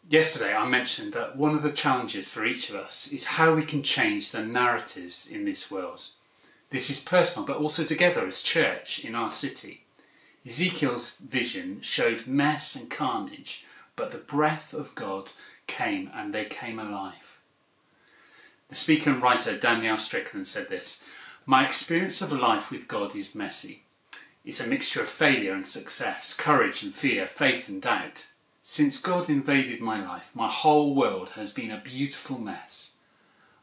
Yesterday I mentioned that one of the challenges for each of us is how we can change the narratives in this world. This is personal, but also together as church in our city. Ezekiel's vision showed mess and carnage, but the breath of God came and they came alive. The speaker and writer Danielle Strickland said this: "My experience of life with God is messy. It's a mixture of failure and success, courage and fear, faith and doubt. Since God invaded my life, my whole world has been a beautiful mess.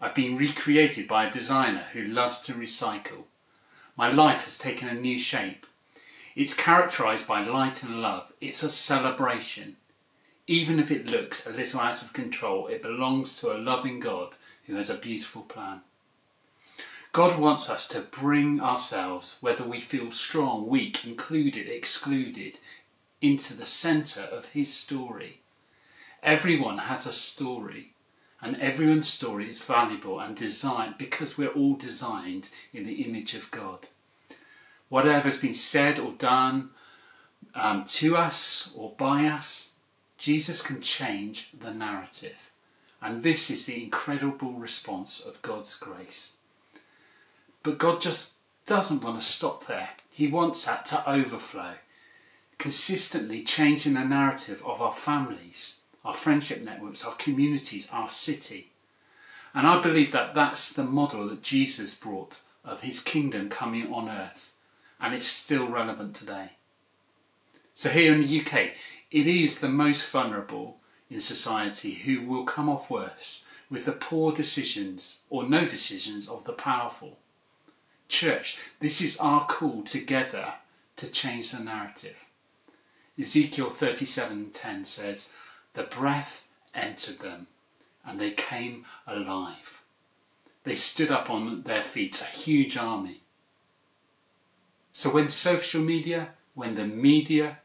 I've been recreated by a designer who loves to recycle. My life has taken a new shape. It's characterised by light and love. It's a celebration. Even if it looks a little out of control, it belongs to a loving God who has a beautiful plan." God wants us to bring ourselves, whether we feel strong, weak, included, excluded, into the centre of his story. Everyone has a story, and everyone's story is valuable and designed because we're all designed in the image of God. Whatever has been said or done to us or by us, Jesus can change the narrative. And this is the incredible response of God's grace. But God just doesn't want to stop there. He wants that to overflow, consistently changing the narrative of our families, our friendship networks, our communities, our city. And I believe that that's the model that Jesus brought of his kingdom coming on earth, and it's still relevant today. So here in the UK, it is the most vulnerable in society who will come off worse with the poor decisions or no decisions of the powerful. Church, this is our call together to change the narrative. Ezekiel 37:10 says, "The breath entered them and they came alive. They stood up on their feet, a huge army." So when social media, when the media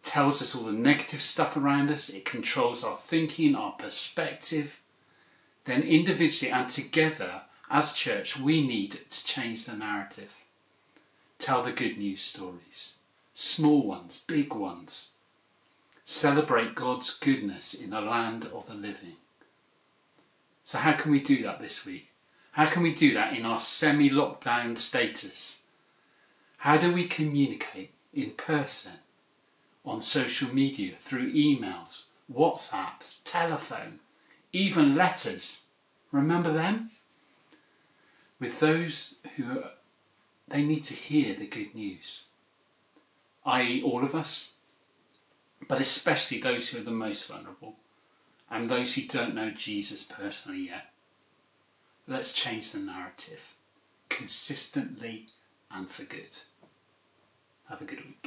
tells us all the negative stuff around us, it controls our thinking, our perspective, then individually and together as church we need to change the narrative. Tell the good news stories. Small ones, big ones. Celebrate God's goodness in the land of the living. So how can we do that this week? How can we do that in our semi-lockdown status? How do we communicate in person, on social media, through emails, WhatsApp, telephone, even letters? Remember them? With those who they need to hear the good news. I.e. all of us, but especially those who are the most vulnerable and those who don't know Jesus personally yet. Let's change the narrative consistently and for good. Have a good week.